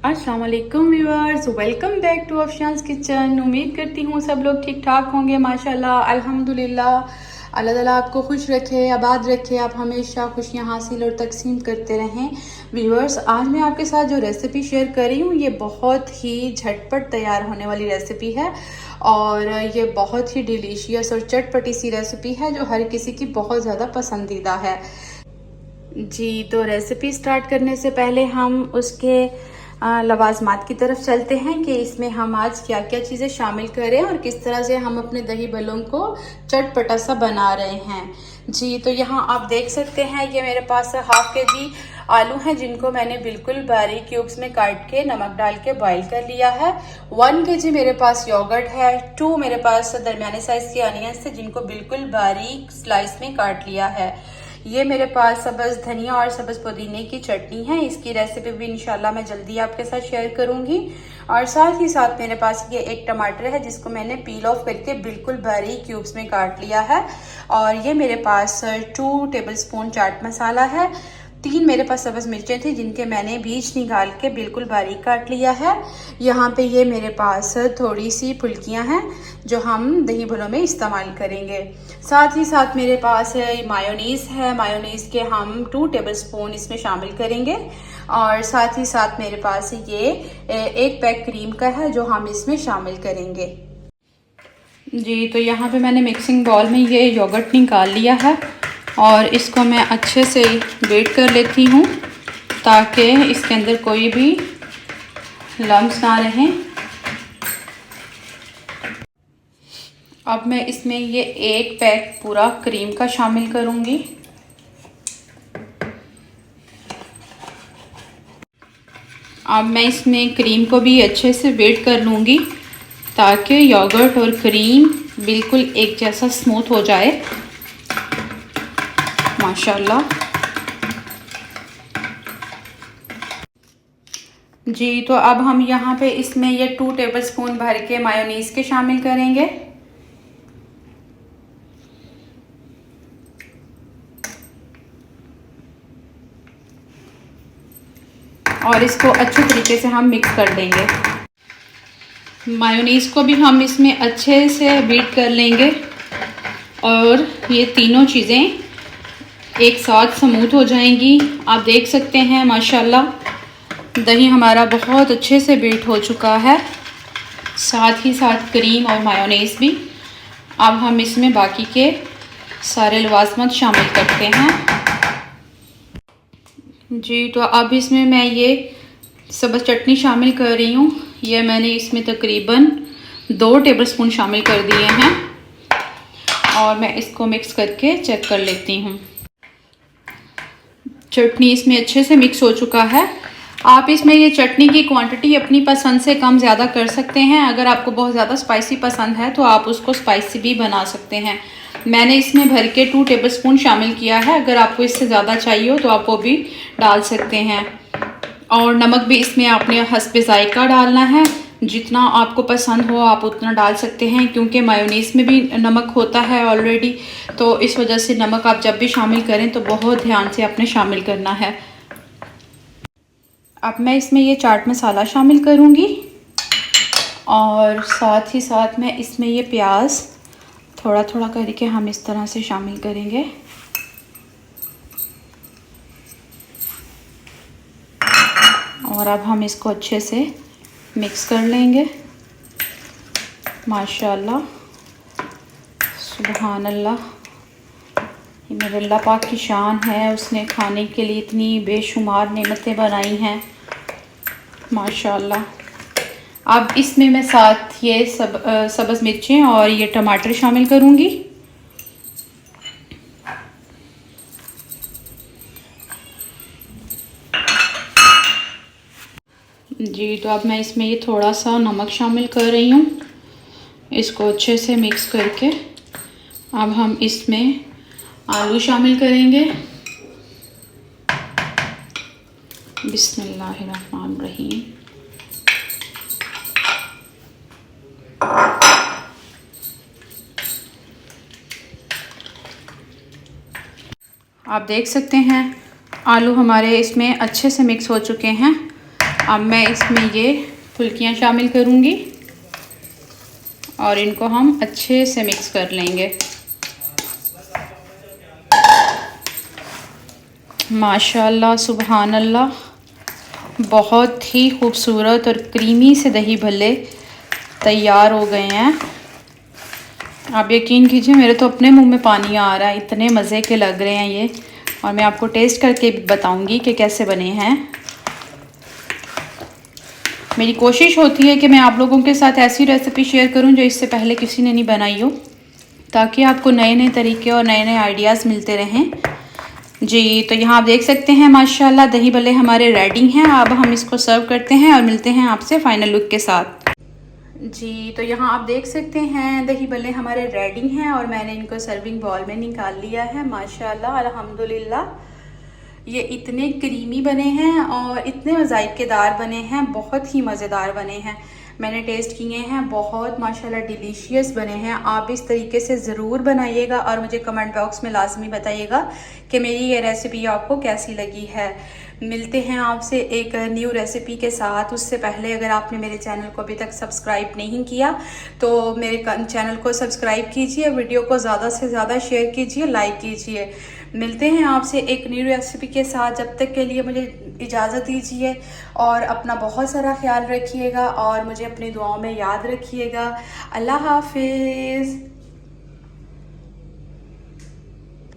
अस्सलाम वालेकुम viewers, welcome back to Afshan's kitchen. उम्मीद करती हूँ सब लोग ठीक ठाक होंगे। माशाल्लाह अल्हम्दुलिल्लाह। अल्लाह ताला आपको खुश रखे, आबाद रखे, आप हमेशा खुशियाँ हासिल और तकसीम करते रहें। व्यूअर्स, आज मैं आपके साथ जो रेसिपी शेयर कर रही हूँ ये बहुत ही झटपट तैयार होने वाली रेसिपी है और ये बहुत ही डिलीशियस और चटपटी सी रेसिपी है जो हर किसी की बहुत ज़्यादा पसंदीदा है जी। तो रेसिपी स्टार्ट करने से पहले हम उसके लवाजमात की तरफ चलते हैं कि इसमें हम आज क्या क्या चीज़ें शामिल करें और किस तरह से हम अपने दही बल्लों को चटपटा सा बना रहे हैं जी। तो यहाँ आप देख सकते हैं ये मेरे पास हाफ के-जी आलू हैं जिनको मैंने बिल्कुल बारीक क्यूब्स में काट के नमक डाल के बॉईल कर लिया है। 1 kg मेरे पास योगर्ट है। 2 मेरे पास दरमियाने साइज के अनियंस थे जिनको बिल्कुल बारीक स्लाइस में काट लिया है। ये मेरे पास सब्ज़ धनिया और सब्ज़ पुदीने की चटनी है। इसकी रेसिपी भी इंशाल्लाह मैं जल्दी आपके साथ शेयर करूंगी। और साथ ही साथ मेरे पास ये एक टमाटर है जिसको मैंने पील ऑफ करके बिल्कुल बारीक क्यूब्स में काट लिया है। और ये मेरे पास 2 टेबलस्पून चाट मसाला है। 3 मेरे पास सब्ज़ मिर्चें थी जिनके मैंने बीज निकाल के बिल्कुल बारीक काट लिया है। यहाँ पे ये मेरे पास थोड़ी सी फुल्कियाँ हैं जो हम दही भल्लों में इस्तेमाल करेंगे। साथ ही साथ मेरे पास मायोनीज़ है। मायोनीज़ के हम 2 टेबलस्पून इसमें शामिल करेंगे। और साथ ही साथ मेरे पास ये 1 पैक क्रीम का है जो हम इसमें शामिल करेंगे जी। तो यहाँ पे मैंने मिक्सिंग बाउल में ये योगर्ट निकाल लिया है और इसको मैं अच्छे से बीट कर लेती हूँ ताकि इसके अंदर कोई भी लम्स ना रहें। अब मैं इसमें ये 1 पैक पूरा क्रीम का शामिल करूँगी। अब मैं इसमें क्रीम को भी अच्छे से बीट कर लूँगी ताकि योगर्ट और क्रीम बिल्कुल एक जैसा स्मूथ हो जाए माशाल्लाह जी। तो अब हम यहाँ पे इसमें ये 2 टेबलस्पून भर के मायोनीज़ के शामिल करेंगे। और इसको अच्छे तरीके से हम मिक्स कर देंगे। मायोनीज़ को भी हम इसमें अच्छे से बीट कर लेंगे और ये तीनों चीज़ें एक साथ स्मूथ हो जाएंगी। आप देख सकते हैं माशाल्लाह दही हमारा बहुत अच्छे से बीट हो चुका है, साथ ही साथ क्रीम और मायोनीज़ भी। अब हम इसमें बाकी के सारे लवाजमात शामिल करते हैं जी। तो अब इसमें मैं ये सब्ज़ चटनी शामिल कर रही हूँ। ये मैंने इसमें तकरीबन 2 टेबलस्पून शामिल कर दिए हैं और मैं इसको मिक्स करके चेक कर लेती हूँ। चटनी इसमें अच्छे से मिक्स हो चुका है। आप इसमें ये चटनी की क्वांटिटी अपनी पसंद से कम ज़्यादा कर सकते हैं। अगर आपको बहुत ज़्यादा स्पाइसी पसंद है तो आप उसको स्पाइसी भी बना सकते हैं। मैंने इसमें भर के 2 टेबलस्पून शामिल किया है। अगर आपको इससे ज़्यादा चाहिए हो तो आप वो भी डाल सकते हैं। और नमक भी इसमें आपने हस्बे ज़ायका डालना है, जितना आपको पसंद हो आप उतना डाल सकते हैं क्योंकि मायोनीज़ में भी नमक होता है ऑलरेडी। तो इस वजह से नमक आप जब भी शामिल करें तो बहुत ध्यान से आपने शामिल करना है। अब मैं इसमें ये चाट मसाला शामिल करूँगी और साथ ही साथ मैं इसमें ये प्याज थोड़ा थोड़ा करके हम इस तरह से शामिल करेंगे। और अब हम इसको अच्छे से मिक्स कर लेंगे। माशाल्लाह सुबहान अल्लाह, ये मेरे अल्लाह पाक की शान है, उसने खाने के लिए इतनी बेशुमार नेमतें बनाई हैं माशाल्लाह। अब इसमें मैं साथ ये सब्ज़ मिर्चें और ये टमाटर शामिल करूँगी जी। तो अब मैं इसमें ये थोड़ा सा नमक शामिल कर रही हूँ। इसको अच्छे से मिक्स करके अब हम इसमें आलू शामिल करेंगे। बिस्मिल्लाहिर्रहमानिर्रहीम। आप देख सकते हैं आलू हमारे इसमें अच्छे से मिक्स हो चुके हैं। अब मैं इसमें ये फुल्कियाँ शामिल करूँगी और इनको हम अच्छे से मिक्स कर लेंगे। माशाल्लाह सुबहान अल्लाह, बहुत ही खूबसूरत और क्रीमी से दही भल्ले तैयार हो गए हैं। आप यकीन कीजिए मेरे तो अपने मुंह में पानी आ रहा है, इतने मज़े के लग रहे हैं ये। और मैं आपको टेस्ट करके बताऊंगी कि कैसे बने हैं। मेरी कोशिश होती है कि मैं आप लोगों के साथ ऐसी रेसिपी शेयर करूं जो इससे पहले किसी ने नहीं बनाई हो, ताकि आपको नए नए तरीके और नए नए आइडियाज़ मिलते रहें जी। तो यहाँ आप देख सकते हैं माशाल्लाह दही भल्ले हमारे रेडी हैं। अब हम इसको सर्व करते हैं और मिलते हैं आपसे फाइनल लुक के साथ जी। तो यहाँ आप देख सकते हैं दही भल्ले हमारे रेडी हैं और मैंने इनको सर्विंग बाउल में निकाल लिया है। माशाल्लाह अल्हम्दुलिल्लाह, ये इतने क्रीमी बने हैं और इतने ज़ायकेदार बने हैं, बहुत ही मज़ेदार बने हैं। मैंने टेस्ट किए हैं, बहुत माशाल्लाह डिलीशियस बने हैं। आप इस तरीके से ज़रूर बनाइएगा और मुझे कमेंट बॉक्स में लाजमी बताइएगा कि मेरी ये रेसिपी आपको कैसी लगी है। मिलते हैं आपसे एक न्यू रेसिपी के साथ। उससे पहले अगर आपने मेरे चैनल को अभी तक सब्सक्राइब नहीं किया तो मेरे चैनल को सब्सक्राइब कीजिए, वीडियो को ज़्यादा से ज़्यादा शेयर कीजिए, लाइक कीजिए। मिलते हैं आपसे एक न्यू रेसिपी के साथ। जब तक के लिए मुझे इजाज़त दीजिए और अपना बहुत सारा ख्याल रखिएगा और मुझे अपनी दुआओं में याद रखिएगा। अल्लाह हाफिज़।